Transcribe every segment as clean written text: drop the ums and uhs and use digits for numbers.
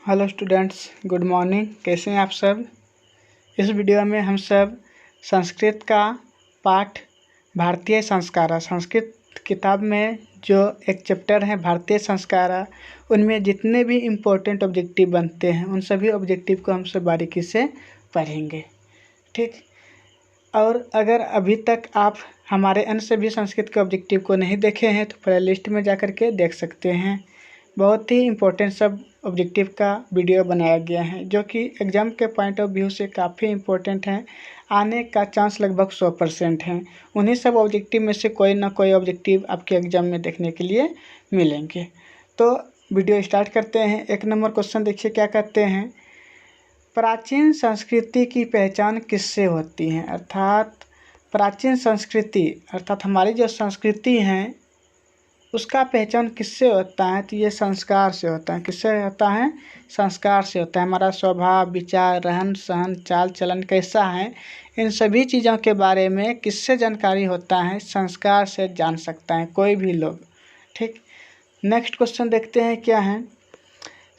Hello students, good morning. कैसे हैं आप सब। इस वीडियो में हम सब संस्कृत का पाठ भारतीय संस्कारा संस्कृत किताब में जो एक चैप्टर है भारतीय संस्कारा, उनमें जितने भी इम्पोर्टेंट ऑब्जेक्टिव बनते हैं उन सभी ऑब्जेक्टिव को हम सब बारीकी से पढ़ेंगे। ठीक। और अगर अभी तक आप हमारे अन्य सभी संस्कृत के ऑब्जेक्टिव को नहीं देखे हैं तो प्ले लिस्ट में जा कर के देख सकते हैं। बहुत ही इम्पोर्टेंट सब ऑब्जेक्टिव का वीडियो बनाया गया है जो कि एग्ज़ाम के पॉइंट ऑफ व्यू से काफ़ी इम्पोर्टेंट है। आने का चांस लगभग 100% है। उन्हीं सब ऑब्जेक्टिव में से कोई ना कोई ऑब्जेक्टिव आपके एग्ज़ाम में देखने के लिए मिलेंगे। तो वीडियो स्टार्ट करते हैं। 1 नंबर क्वेश्चन देखिए क्या कहते हैं। प्राचीन संस्कृति की पहचान किससे होती है। अर्थात प्राचीन संस्कृति अर्थात हमारी जो संस्कृति हैं उसका पहचान किससे होता है। तो ये संस्कार से होता है। किससे होता है। संस्कार से होता है। हमारा स्वभाव, विचार, रहन सहन, चाल चलन कैसा है, इन सभी चीज़ों के बारे में किससे जानकारी होता है। संस्कार से जान सकता है कोई भी लोग। ठीक। नेक्स्ट क्वेश्चन देखते हैं क्या है।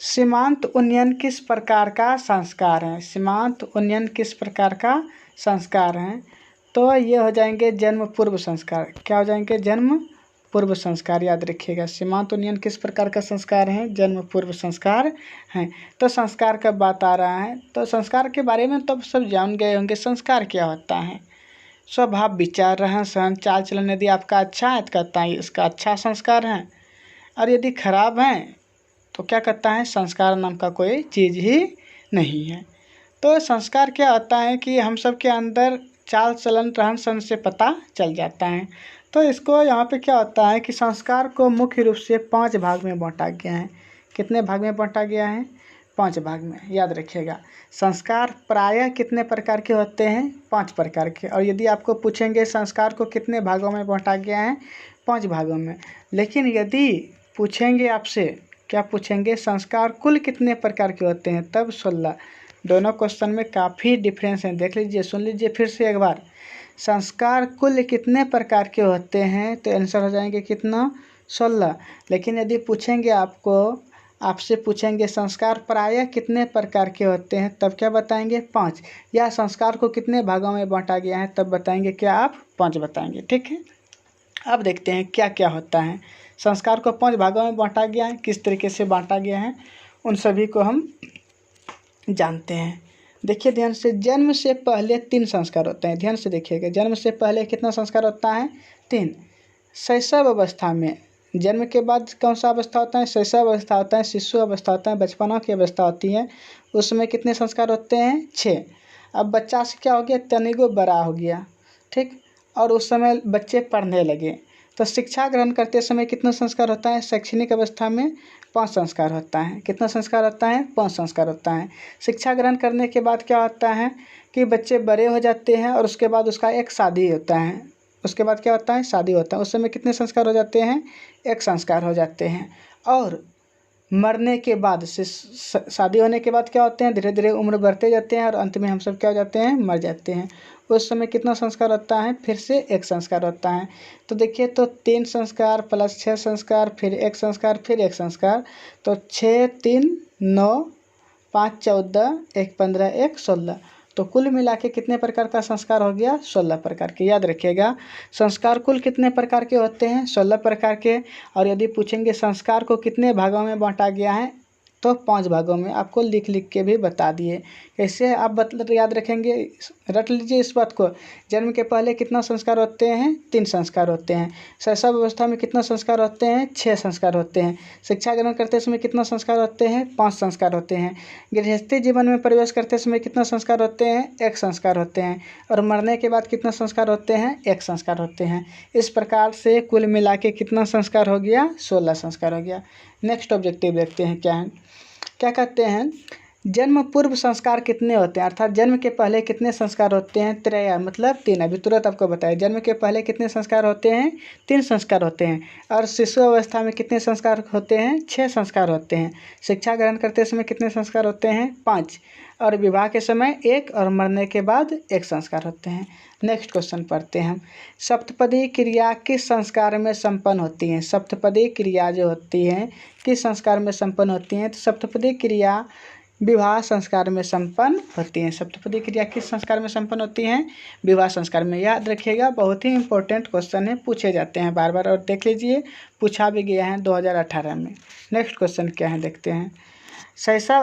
सीमांत उन्नयन किस प्रकार का संस्कार है। सीमांत उन्नयन किस प्रकार का संस्कार है। तो ये हो जाएंगे जन्म पूर्व संस्कार। क्या हो जाएंगे। जन्म पूर्व संस्कार। याद रखिएगा सीमांत उन्नयन किस प्रकार का संस्कार है। जन्म पूर्व संस्कार हैं। तो संस्कार का बात आ रहा है तो संस्कार के बारे में तो सब जान गए होंगे। संस्कार क्या होता है। स्वभाव, विचार, रहन सहन, चाल चलन यदि आपका अच्छा है तो कहता है इसका अच्छा संस्कार है, और यदि खराब है तो क्या कहता है संस्कार नाम का कोई चीज़ ही नहीं है। तो संस्कार क्या होता है कि हम सब के अंदर चाल चलन रहन सहन से पता चल जाता है। तो इसको यहाँ पे क्या होता है कि संस्कार को मुख्य रूप से 5 भाग में बांटा गया है। कितने भाग में बांटा गया है। 5 भाग में। याद रखिएगा। संस्कार प्रायः कितने प्रकार के होते हैं। 5 प्रकार के। और यदि आपको पूछेंगे संस्कार को कितने भागों में बांटा गया है। 5 भागों में। लेकिन यदि पूछेंगे आपसे, क्या पूछेंगे, संस्कार कुल कितने प्रकार के होते हैं, तब 16। दोनों क्वेश्चन में काफ़ी डिफरेंस है। देख लीजिए, सुन लीजिए फिर से एक बार। संस्कार कुल कितने प्रकार के होते हैं तो आंसर हो जाएंगे कितना, 16। लेकिन यदि पूछेंगे आपसे पूछेंगे संस्कार प्रायः कितने प्रकार के होते हैं, तब क्या बताएंगे, 5। या संस्कार को कितने भागों में बांटा गया है, तब बताएंगे क्या आप, 5 बताएंगे। ठीक है। अब देखते हैं क्या क्या होता है। संस्कार को 5 भागों में बांटा गया है। किस तरीके से बांटा गया है उन सभी को हम जानते हैं। देखिए ध्यान से। जन्म से पहले 3 संस्कार होते हैं। ध्यान से देखिएगा। जन्म से पहले कितना संस्कार होता है, 3। शैशव अवस्था में, जन्म के बाद कौन सा अवस्था होता है, शैशव अवस्था होता है, शिशु अवस्था होता है, बचपना की अवस्था होती है, उसमें कितने संस्कार होते हैं, 6। अब बच्चा से क्या हो गया, तनिको बड़ा हो गया। ठीक। और उस समय बच्चे पढ़ने लगे तो शिक्षा ग्रहण करते समय कितना संस्कार होता है। शैक्षणिक अवस्था में 5 संस्कार होता है। कितना संस्कार होता है, 5 संस्कार होता है। शिक्षा ग्रहण करने के बाद क्या होता है कि बच्चे बड़े हो जाते हैं और उसके बाद उसका एक शादी होता है। उसके बाद क्या होता है, शादी होता है। उस समय कितने संस्कार हो जाते हैं, 1 संस्कार हो जाते हैं। और मरने के बाद से शादी होने के बाद क्या होते हैं, धीरे धीरे उम्र बढ़ते जाते हैं और अंत में हम सब क्या हो जाते हैं, मर जाते हैं। उस समय कितना संस्कार होता है, फिर से 1 संस्कार होता है। तो देखिए, तो 3 संस्कार प्लस 6 संस्कार, फिर 1 संस्कार, फिर 1 संस्कार। तो 6 3 9 5 14 1 15 1 16। तो कुल मिला के कितने प्रकार का संस्कार हो गया, 16 प्रकार के। याद रखिएगा। संस्कार कुल कितने प्रकार के होते हैं, 16 प्रकार के। और यदि पूछेंगे संस्कार को कितने भागों में बांटा गया है, तो 5 भागों में। आपको लिख लिख के भी बता दिए। कैसे आप याद रखेंगे, रट लीजिए इस बात को। जन्म के पहले कितना संस्कार होते हैं, 3 संस्कार होते हैं। शैशव अवस्था में कितना संस्कार होते हैं, 6 संस्कार होते हैं। शिक्षा ग्रहण करते समय कितना संस्कार होते हैं, 5 संस्कार होते हैं। गृहस्थी जीवन में प्रवेश करते समय कितना संस्कार होते हैं, 1 संस्कार होते हैं। और मरने के बाद कितना संस्कार होते हैं, 1 संस्कार होते हैं। इस प्रकार से कुल मिला के कितना संस्कार हो गया, 16 संस्कार हो गया। नेक्स्ट ऑब्जेक्टिव देखते हैं क्या है। क्या कहते हैं, जन्म पूर्व संस्कार कितने होते हैं, अर्थात जन्म के पहले कितने संस्कार होते हैं, त्रय मतलब 3। अभी तुरंत आपको बताया, जन्म के पहले कितने संस्कार होते हैं, 3 संस्कार होते हैं। और शिशु अवस्था में कितने संस्कार होते हैं, 6 संस्कार होते हैं। शिक्षा ग्रहण करते समय कितने संस्कार होते हैं, 5। और विवाह के समय 1 और मरने के बाद 1 संस्कार होते हैं। नेक्स्ट क्वेश्चन पढ़ते हैं हम। सप्तपदी क्रिया किस संस्कार में संपन्न होती है, सप्तपदी क्रिया जो होती है किस संस्कार में संपन्न होती हैं, तो सप्तपदी क्रिया विवाह संस्कार में संपन्न होती हैं। सप्तपदी क्रिया किस संस्कार में संपन्न होती हैं, विवाह संस्कार में। याद रखिएगा, बहुत ही इंपॉर्टेंट क्वेश्चन है, पूछे जाते हैं बार बार, और देख लीजिए पूछा भी गया है 2018 में। नेक्स्ट क्वेश्चन क्या है देखते हैं। शैशव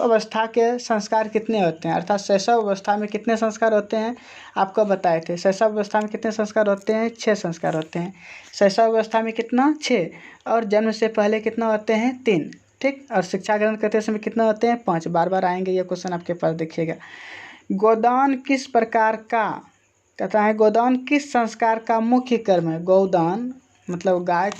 अवस्था के संस्कार कितने होते हैं, अर्थात शैशव अवस्था में कितने संस्कार होते हैं, आपको बताए थे। शैशव अवस्था में कितने संस्कार होते हैं, 6 संस्कार होते हैं। शैशव अवस्था में कितना, 6। और जन्म से पहले कितना होते हैं, 3। ठीक। और शिक्षा ग्रहण करते समय कितना होते हैं, 5। बार बार आएंगे ये क्वेश्चन आपके पास, देखिएगा। गोदान किस प्रकार का, कहता है गोदान किस संस्कार का मुख्य कर्म है। गौदान मतलब गाय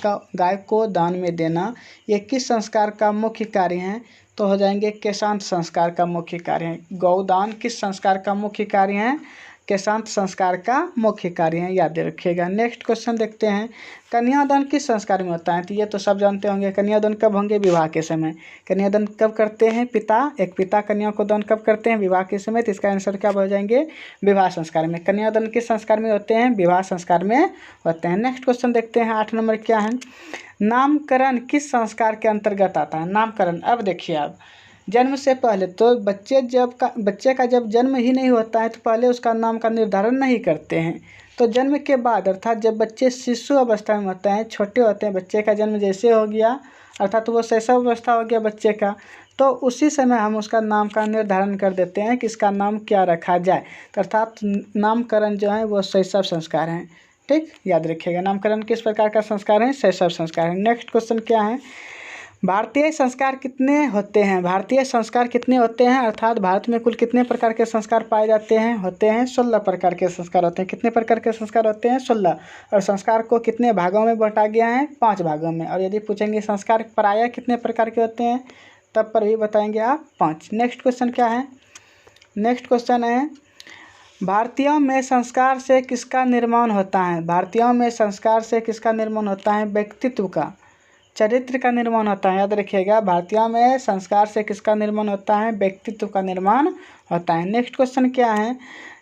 को दान में देना, ये किस संस्कार का मुख्य कार्य है, तो हो जाएंगे केशांत संस्कार का मुख्य कार्य है। गौदान किस संस्कार का मुख्य कार्य है, केशांत संस्कार का मुख्य कार्य है, याद रखिएगा। नेक्स्ट क्वेश्चन देखते हैं। कन्यादान किस संस्कार में होता है, तो ये तो सब जानते होंगे। कन्यादान कब होंगे, विवाह के समय। कन्यादान कब करते हैं, एक पिता कन्या को दान कब करते हैं, विवाह के समय। तो इसका आंसर क्या हो जाएंगे, विवाह संस्कार में। कन्यादान किस संस्कार में होते हैं, विवाह संस्कार में होते हैं। नेक्स्ट क्वेश्चन देखते हैं, 8 नंबर क्या है। नामकरण किस संस्कार के अंतर्गत आता है। नामकरण, अब देखिए आप, जन्म से पहले तो बच्चे का जब जन्म ही नहीं होता है तो पहले उसका नाम का निर्धारण नहीं करते हैं। तो जन्म के बाद, अर्थात जब बच्चे शिशु अवस्था में होते हैं, छोटे होते हैं, बच्चे का जन्म जैसे हो गया, अर्थात वो शैशव अवस्था हो गया बच्चे का, तो उसी समय हम उसका नाम का निर्धारण कर देते हैं कि इसका नाम क्या रखा जाए। तो अर्थात नामकरण जो है वो शैशव संस्कार हैं। ठीक, याद रखिएगा। नामकरण किस प्रकार का संस्कार है, शैशव संस्कार है। नेक्स्ट क्वेश्चन क्या है। भारतीय संस्कार कितने होते हैं, भारतीय संस्कार कितने होते हैं, अर्थात भारत में कुल कितने प्रकार के संस्कार पाए जाते हैं, होते हैं 16 प्रकार के संस्कार होते हैं। कितने प्रकार के संस्कार होते हैं, 16। और संस्कार को कितने भागों में बांटा गया है, 5 भागों में। और यदि पूछेंगे संस्कार प्रायः कितने प्रकार के होते हैं, तब पर भी बताएंगे आप 5। नेक्स्ट क्वेश्चन क्या है। नेक्स्ट क्वेश्चन है, भारतीयों में संस्कार से किसका निर्माण होता है। भारतीयों में संस्कार से किसका निर्माण होता है, व्यक्तित्व का, चरित्र का निर्माण होता है। याद रखिएगा, भारतीयों में संस्कार से किसका निर्माण होता है, व्यक्तित्व का निर्माण होता है। नेक्स्ट क्वेश्चन क्या है।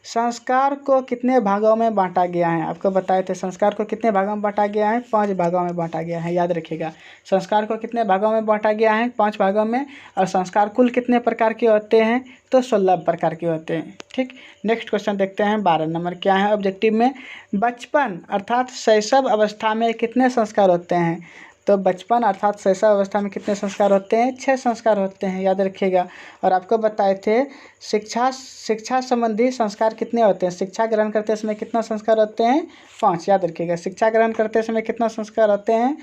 संस्कार को कितने भागों में बांटा गया है, आपको बताए थे। संस्कार को कितने भागों में बांटा गया है, 5 भागों में बांटा गया है। याद रखिएगा, संस्कार को कितने भागों में बांटा गया है, 5 भागों में। और संस्कार कुल कितने प्रकार के होते हैं, तो 16 प्रकार के होते हैं। ठीक। नेक्स्ट क्वेश्चन देखते हैं, 12 नंबर क्या है ऑब्जेक्टिव में। बचपन अर्थात शैशव अवस्था में कितने संस्कार होते हैं, तो बचपन अर्थात शैशव अवस्था में कितने संस्कार होते हैं, 6 संस्कार होते हैं। याद रखिएगा। और आपको बताए थे शिक्षा संबंधी संस्कार कितने होते हैं। शिक्षा ग्रहण करते समय कितना संस्कार होते हैं, 5। याद रखिएगा, शिक्षा ग्रहण करते समय कितना संस्कार होते हैं,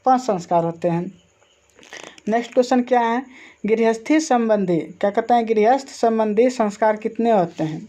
5 संस्कार होते हैं। नेक्स्ट क्वेश्चन क्या है। गृहस्थी संबंधी, क्या कहते हैं, गृहस्थ संबंधी संस्कार कितने होते हैं,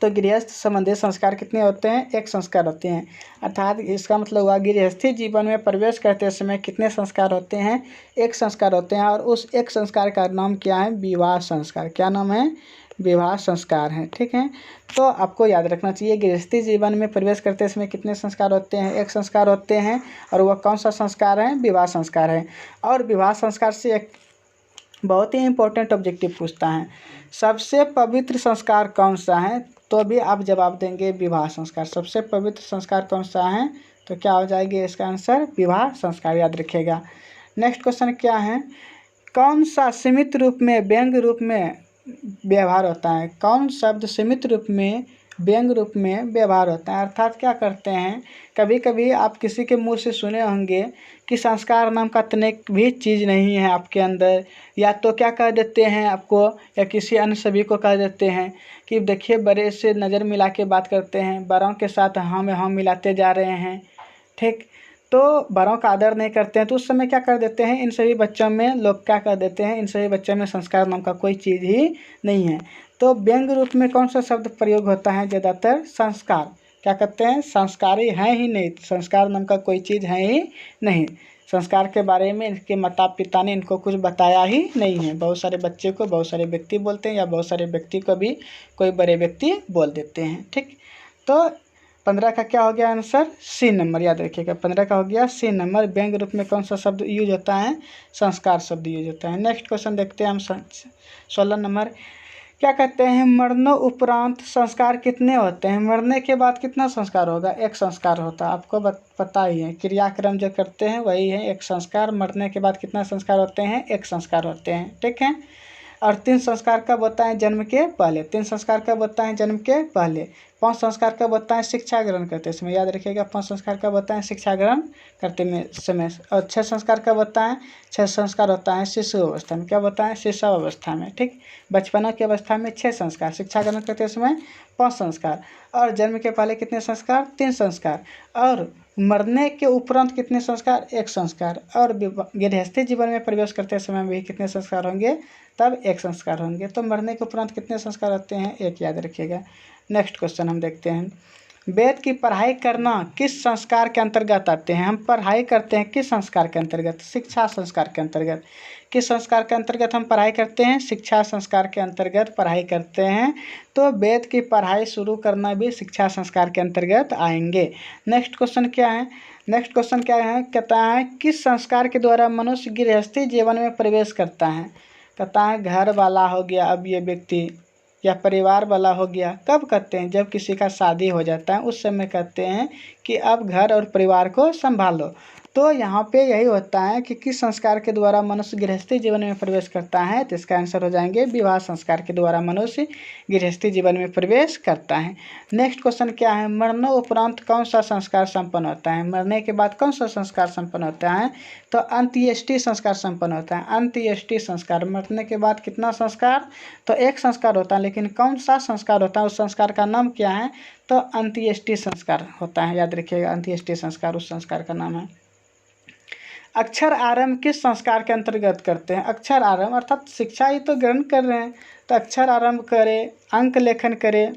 तो गृहस्थ संबंधी संस्कार कितने होते हैं, 1 संस्कार होते हैं। अर्थात इसका मतलब हुआ गृहस्थी जीवन में प्रवेश करते समय कितने संस्कार होते हैं, 1 संस्कार होते हैं। और उस 1 संस्कार का नाम क्या है, विवाह संस्कार। क्या नाम है, विवाह संस्कार है। ठीक है, तो आपको याद रखना चाहिए, गृहस्थी जीवन में प्रवेश करते समय कितने संस्कार होते हैं, 1 संस्कार होते हैं। और वह कौन सा संस्कार है, विवाह संस्कार है। और विवाह संस्कार से एक बहुत ही इंपॉर्टेंट ऑब्जेक्टिव पूछता है, सबसे पवित्र संस्कार कौन सा है, तो भी आप जवाब देंगे विवाह संस्कार। सबसे पवित्र संस्कार कौन सा है, तो क्या हो जाएगी इसका आंसर, विवाह संस्कार। याद रखिएगा। नेक्स्ट क्वेश्चन क्या है। कौन सा सीमित रूप में व्यंग्य रूप में व्यवहार होता है, कौन शब्द सीमित रूप में व्यंग्य रूप में व्यवहार होता है। अर्थात क्या करते हैं, कभी कभी आप किसी के मुंह से सुने होंगे कि संस्कार नाम का तनिक भी चीज़ नहीं है आपके अंदर, या तो क्या कह देते हैं आपको, या किसी अन्य सभी को कह देते हैं कि देखिए बड़े से नज़र मिला के बात करते हैं, बड़ों के साथ हम मिलाते जा रहे हैं। ठीक, तो बड़ों का आदर नहीं करते हैं, तो उस समय क्या कर देते हैं, इन सभी बच्चों में लोग क्या कर देते हैं, इन सभी बच्चों में संस्कार नाम का कोई चीज़ ही नहीं है। तो व्यंग्य रूप में कौन सा शब्द प्रयोग होता है, ज़्यादातर संस्कार। क्या कहते हैं, संस्कारी हैं ही नहीं, संस्कार नाम का कोई चीज़ है ही नहीं। संस्कार के बारे में इनके माता पिता ने इनको कुछ बताया ही नहीं है। बहुत सारे बच्चे को बहुत सारे व्यक्ति बोलते हैं, या बहुत सारे व्यक्ति को भी कोई बड़े व्यक्ति बोल देते हैं। ठीक, तो 15 का क्या हो गया आंसर? सी नंबर, याद रखिएगा। 15 का हो गया सी नंबर। व्यंग्य रूप में कौन सा शब्द यूज होता है? संस्कार शब्द यूज होता है। नेक्स्ट क्वेश्चन देखते हैं हम 16 नंबर। क्या कहते हैं? मरने उपरांत संस्कार कितने होते हैं? मरने के बाद कितना संस्कार होगा? एक संस्कार होता है। आपको पता ही है, क्रियाक्रम जो करते हैं वही है एक संस्कार। मरने के बाद कितना संस्कार होते हैं? एक संस्कार होते हैं। ठीक है। और 3 संस्कार कब होता है? जन्म के पहले। 3 संस्कार कब होता है? जन्म के पहले। 5 संस्कार कब होता है? शिक्षा ग्रहण करते समय। याद रखिएगा, 5 संस्कार कब होता है? शिक्षा ग्रहण करते समय। और 6 संस्कार कब होता है? 6 संस्कार होता है शिशु अवस्था में। क्या होता है? शिशु अवस्था में। ठीक, बचपना की अवस्था में 6 संस्कार, शिक्षा ग्रहण करते समय 5 संस्कार, और जन्म के पहले कितने संस्कार? 3 संस्कार, और मरने के उपरांत कितने संस्कार? 1 संस्कार, और गृहस्थी जीवन में प्रवेश करते समय भी कितने संस्कार होंगे? तब 1 संस्कार होंगे। तो मरने के उपरांत कितने संस्कार होते हैं? 1, याद रखिएगा। नेक्स्ट क्वेश्चन हम देखते हैं। वेद की पढ़ाई करना किस संस्कार के अंतर्गत आते हैं? हम पढ़ाई करते हैं किस संस्कार के अंतर्गत? शिक्षा संस्कार के अंतर्गत। किस संस्कार के अंतर्गत हम पढ़ाई करते हैं? शिक्षा संस्कार के अंतर्गत पढ़ाई करते हैं। तो वेद की पढ़ाई शुरू करना भी शिक्षा संस्कार के अंतर्गत आएंगे। नेक्स्ट क्वेश्चन क्या है? नेक्स्ट क्वेश्चन क्या है? कहता है किस संस्कार के द्वारा मनुष्य गृहस्थी जीवन में प्रवेश करता है? कहता है घर वाला हो गया अब ये व्यक्ति, या परिवार वाला हो गया। कब कहते हैं? जब किसी का शादी हो जाता है उस समय कहते हैं कि अब घर और परिवार को संभालो। तो यहाँ पे यही होता है कि किस संस्कार के द्वारा मनुष्य गृहस्थी जीवन में प्रवेश करता है? तो इसका आंसर हो जाएंगे विवाह संस्कार के द्वारा मनुष्य गृहस्थी जीवन में प्रवेश करता है। नेक्स्ट क्वेश्चन क्या है? मरने उपरांत कौन सा संस्कार संपन्न होता है? मरने के बाद कौन सा संस्कार संपन्न होता है? तो अंत्येष्टि संस्कार संपन्न होता है। अंत्येष्टि संस्कार। मरने के बाद कितना संस्कार? तो 1 संस्कार होता है, लेकिन कौन सा संस्कार होता है? उस संस्कार का नाम क्या है? तो अंत्येष्टि संस्कार होता है। याद रखिएगा, अंत्येष्टि संस्कार उस संस्कार का नाम है। अक्षर आरंभ किस संस्कार के अंतर्गत करते हैं? अक्षर आरंभ अर्थात शिक्षा ही तो ग्रहण कर रहे हैं, तो अक्षर आरंभ करें, अंक लेखन करें,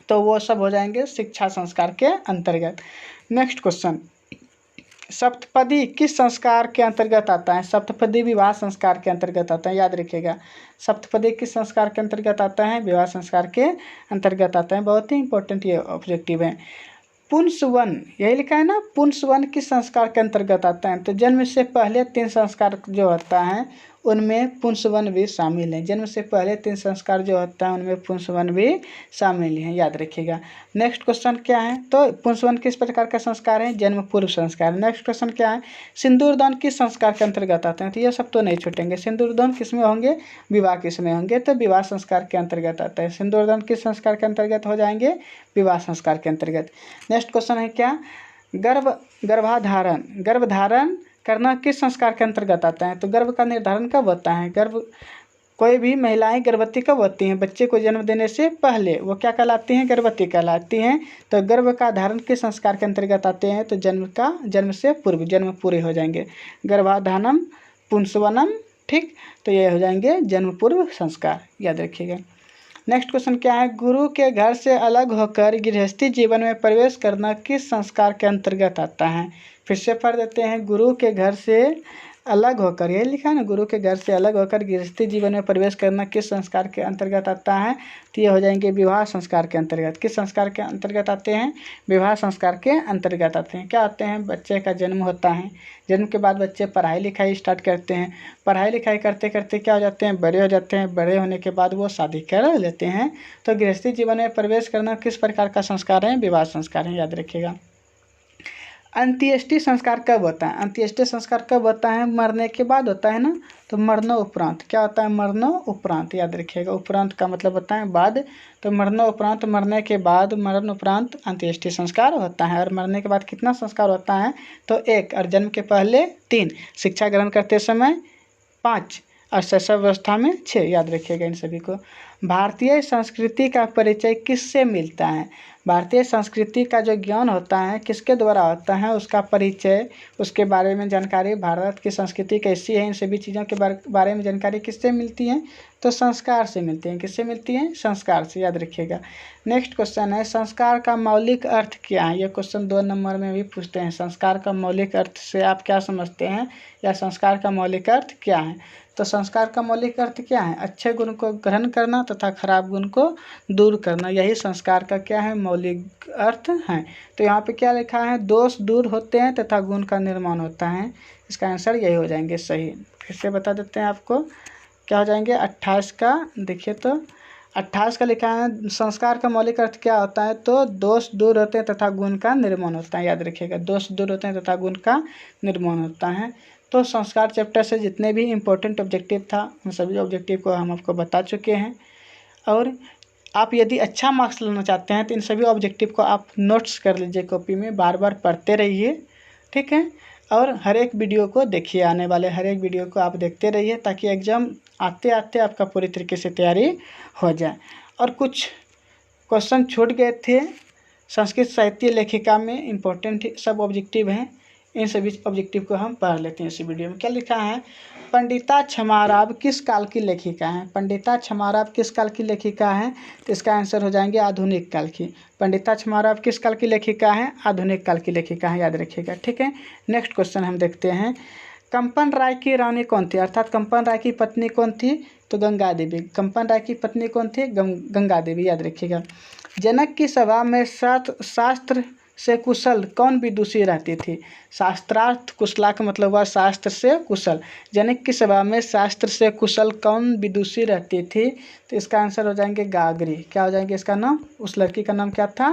तो वो सब हो जाएंगे शिक्षा संस्कार के अंतर्गत। नेक्स्ट क्वेश्चन, सप्तपदी किस संस्कार के अंतर्गत आता है? सप्तपदी विवाह संस्कार के अंतर्गत आता है। याद रखिएगा, सप्तपदी किस संस्कार के अंतर्गत आता है? विवाह संस्कार के अंतर्गत आता है। बहुत ही इंपॉर्टेंट ये ऑब्जेक्टिव है। पुंसवन, यही लिखा है ना, पुंसवन किस संस्कार के अंतर्गत आता है? तो जन्म से पहले 3 संस्कार जो होता है उनमें पुंसवन भी शामिल है। जन्म से पहले 3 संस्कार जो होता है उनमें पुंसवन भी शामिल है। याद रखिएगा। नेक्स्ट क्वेश्चन क्या है? तो पुंसवन किस प्रकार का संस्कार है? जन्म पूर्व संस्कार। नेक्स्ट क्वेश्चन क्या है? सिंदूरदान किस संस्कार के अंतर्गत आते हैं? तो ये सब तो नहीं छूटेंगे। सिंदूरदान किस में होंगे? विवाह किस में होंगे? तो विवाह संस्कार के अंतर्गत आता है। सिंदूरदान किस संस्कार के अंतर्गत हो जाएंगे? विवाह संस्कार के अंतर्गत। नेक्स्ट क्वेश्चन है क्या? गर्भधारण करना किस संस्कार के अंतर्गत आता है? तो गर्भ का निर्धारण कब होता है? कोई भी महिलाएं गर्भवती कब होती हैं? बच्चे को जन्म देने से पहले वो क्या कहलाती हैं? गर्भवती कहलाती हैं। तो गर्भ का धारण किस संस्कार के अंतर्गत आते हैं? तो जन्म से पूर्व, जन्म पूरे हो जाएंगे। गर्भाधानम, पुंसवनम। ठीक, तो ये हो जाएंगे जन्म पूर्व संस्कार। याद रखिएगा। नेक्स्ट क्वेश्चन क्या है? गुरु के घर से अलग होकर गृहस्थी जीवन में प्रवेश करना किस संस्कार के अंतर्गत आता है? फिर से पढ़ देते हैं। गुरु के घर से अलग होकर, यही लिखा है ना, गुरु के घर से अलग होकर गृहस्थी जीवन में प्रवेश करना किस संस्कार के अंतर्गत आता है? तो ये हो जाएंगे विवाह संस्कार के अंतर्गत। किस संस्कार के अंतर्गत आते हैं? विवाह संस्कार के अंतर्गत आते हैं। क्या आते हैं? बच्चे का जन्म होता है, जन्म के बाद बच्चे पढ़ाई लिखाई स्टार्ट करते हैं। पढ़ाई लिखाई करते करते क्या हो जाते हैं? बड़े हो जाते हैं। बड़े होने के बाद वो शादी कर लेते हैं। तो गृहस्थी जीवन में प्रवेश करना किस प्रकार का संस्कार है? विवाह संस्कार है। याद रखिएगा। अंत्येष्टि संस्कार कब होता है? अंत्येष्टि संस्कार कब होता है? मरने के बाद होता है ना। तो मरने उपरांत क्या होता है? मरने उपरांत। याद रखिएगा, उपरांत का मतलब होता है बाद। तो मरने उपरांत, मरने के बाद, मरण उपरांत अंत्येष्टि संस्कार होता है। और मरने के बाद कितना संस्कार होता है? तो 1, और जन्म के पहले 3, शिक्षा ग्रहण करते समय 5, और शैशव अवस्था में 6, याद रखिएगा इन सभी को। भारतीय संस्कृति का परिचय किससे मिलता है? भारतीय संस्कृति का जो ज्ञान होता है किसके द्वारा होता है, उसका परिचय, उसके बारे में जानकारी, भारत की संस्कृति कैसी है, इन सभी चीज़ों के बारे में जानकारी किससे मिलती है? तो संस्कार से मिलती हैं। किससे मिलती हैं? संस्कार से, याद रखिएगा। नेक्स्ट क्वेश्चन है, संस्कार का मौलिक अर्थ क्या है? ये क्वेश्चन 2 नंबर में भी पूछते हैं। संस्कार का मौलिक अर्थ से आप क्या समझते हैं, या संस्कार का मौलिक अर्थ क्या है? तो संस्कार का मौलिक अर्थ क्या है? अच्छे गुण को ग्रहण करना तथा खराब गुण को दूर करना, यही संस्कार का क्या है? मौलिक अर्थ है। तो यहाँ पे क्या लिखा है? दोष दूर होते हैं तथा गुण का निर्माण होता है। इसका आंसर यही हो जाएंगे सही। फिर से बता देते हैं आपको, क्या हो जाएंगे? 28 का देखिए, तो 28 का लिखा है, संस्कार का मौलिक अर्थ क्या होता है? तो दोष दूर होते हैं तथा गुण का निर्माण होता है, याद रखिएगा। दोष दूर होते हैं तथा गुण का निर्माण होता है। तो संस्कार चैप्टर से जितने भी इम्पोर्टेंट ऑब्जेक्टिव था उन सभी ऑब्जेक्टिव को हम आपको बता चुके हैं। और आप यदि अच्छा मार्क्स लेना चाहते हैं तो इन सभी ऑब्जेक्टिव को आप नोट्स कर लीजिए कॉपी में, बार बार पढ़ते रहिए, ठीक है। और हर एक वीडियो को देखिए, आने वाले हर एक वीडियो को आप देखते रहिए, ताकि एग्ज़ाम आते आते आपका पूरी तरीके से तैयारी हो जाए। और कुछ क्वेश्चन छूट गए थे संस्कृत साहित्य लेखिका में, इम्पोर्टेंट सब ऑब्जेक्टिव हैं, इन सभी ऑब्जेक्टिव को हम पढ़ लेते हैं इसी वीडियो में। क्या लिखा है? पंडिता क्षमाराव किस काल की लेखिका है? पंडिता क्षमाराव किस काल की लेखिका है? तो इसका आंसर हो जाएंगे आधुनिक काल की। पंडिता क्षमाराव किस काल की लेखिका है? आधुनिक काल की लेखिका है, याद रखिएगा, ठीक है। नेक्स्ट क्वेश्चन हम देखते हैं, कंपन राय की रानी कौन थी? अर्थात कंपन राय की पत्नी कौन थी? तो गंगा देवी। कंपन राय की पत्नी कौन थी? गंगा देवी, याद रखिएगा। जनक की सभा में शास्त्र से कुशल कौन विदुषी रहती थी? शास्त्रार्थ कुशला का मतलब हुआ शास्त्र से कुशल। जनक की सभा में शास्त्र से कुशल कौन विदुषी रहती थी? तो इसका आंसर हो जाएंगे गागरी। क्या हो जाएंगे इसका नाम? उस लड़की का नाम क्या था?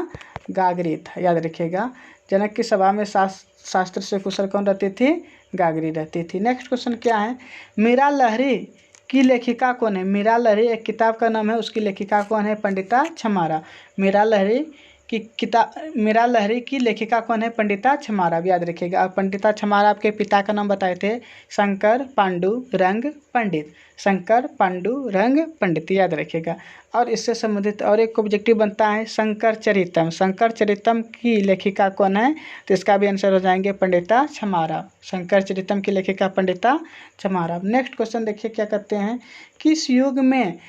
गागरी था, याद रखिएगा। जनक की सभा में शास्त्र से कुशल कौन रहती थी? गागरी रहती थी। नेक्स्ट क्वेश्चन क्या है? मीरा लहरी की लेखिका कौन है? मीरा लहरी एक किताब का नाम है, उसकी लेखिका कौन है? पंडिता क्षमारा। मीरा लहरी की लेखिका कौन है? पंडिता क्षमारा, याद रखिएगा। और पंडिता क्षमारा आपके पिता का नाम बताए थे, शंकर पांडुरंग पंडित। शंकर पांडुरंग पंडित, याद रखिएगा। और इससे संबंधित और एक ऑब्जेक्टिव बनता है शंकर चरितम। शंकर चरितम की लेखिका कौन है? तो इसका भी आंसर हो जाएंगे पंडिता क्षमारा। शंकर चरितम की लेखिका पंडिता क्षमारा। नेक्स्ट क्वेश्चन देखिए क्या कहते हैं, किस युग में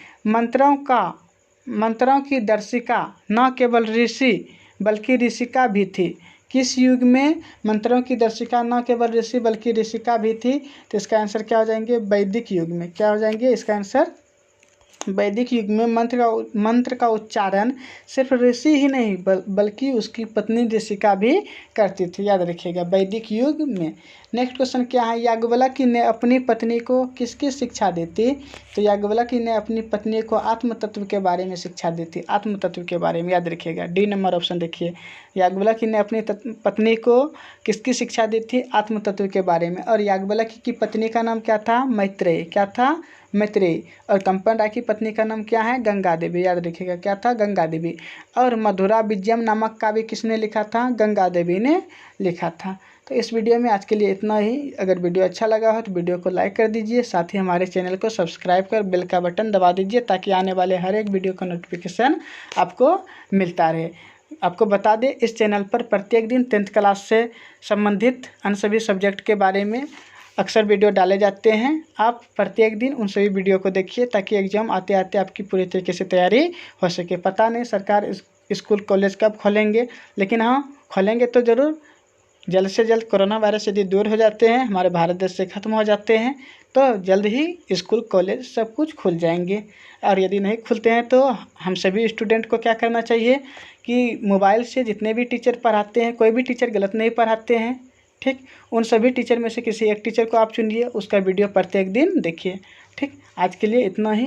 मंत्रों की दर्शिका न केवल ऋषि बल्कि ऋषिका भी थी? किस युग में मंत्रों की दर्शिका न केवल ऋषि बल्कि ऋषिका भी थी? तो इसका आंसर क्या हो जाएंगे? वैदिक युग में। क्या हो जाएंगे इसका आंसर? वैदिक युग में मंत्र का उच्चारण सिर्फ ऋषि ही नहीं बल्कि उसकी पत्नी ऋषिका भी करती थी, याद रखिएगा, वैदिक युग में। नेक्स्ट क्वेश्चन क्या है? याज्ञवल्क्य ने अपनी पत्नी को किसकी शिक्षा दी थी? तो याज्ञवल्क्य ने अपनी पत्नी को आत्म तत्व के बारे में शिक्षा दी थी, आत्म तत्व के बारे में, याद रखिएगा। डी नंबर ऑप्शन देखिए, याज्ञवल्क्य ने अपनी पत्नी को किसकी शिक्षा दी थी? आत्म तत्व के बारे में। और याज्ञवल्क्य की पत्नी का नाम क्या था? मैत्रेयी। क्या था? मैत्रेयी। और कंपन राय की पत्नी का नाम क्या है? गंगा देवी, याद रखिएगा। क्या था? गंगा देवी। और मधुरा विजयम नामक काव्य किसने लिखा था? गंगा देवी ने लिखा था। तो इस वीडियो में आज के लिए इतना ही। अगर वीडियो अच्छा लगा हो तो वीडियो को लाइक कर दीजिए, साथ ही हमारे चैनल को सब्सक्राइब कर बेल का बटन दबा दीजिए, ताकि आने वाले हर एक वीडियो का नोटिफिकेशन आपको मिलता रहे। आपको बता दें, इस चैनल पर प्रत्येक दिन 10th क्लास से संबंधित अन्य सभी सब्जेक्ट के बारे में अक्सर वीडियो डाले जाते हैं। आप प्रत्येक दिन उन सभी वीडियो को देखिए, ताकि एग्ज़ाम आते आते आपकी पूरी तरीके से तैयारी हो सके। पता नहीं सरकार स्कूल कॉलेज कब खोलेंगे, लेकिन हाँ, खोलेंगे तो ज़रूर। जल्द से जल्द कोरोना वायरस यदि दूर हो जाते हैं, हमारे भारत देश से ख़त्म हो जाते हैं, तो जल्द ही स्कूल कॉलेज सब कुछ खुल जाएंगे। और यदि नहीं खुलते हैं तो हम सभी स्टूडेंट को क्या करना चाहिए कि मोबाइल से जितने भी टीचर पढ़ाते हैं, कोई भी टीचर गलत नहीं पढ़ाते हैं, ठीक, उन सभी टीचर में से किसी एक टीचर को आप चुनिए, उसका वीडियो प्रत्येक दिन देखिए, ठीक। आज के लिए इतना ही।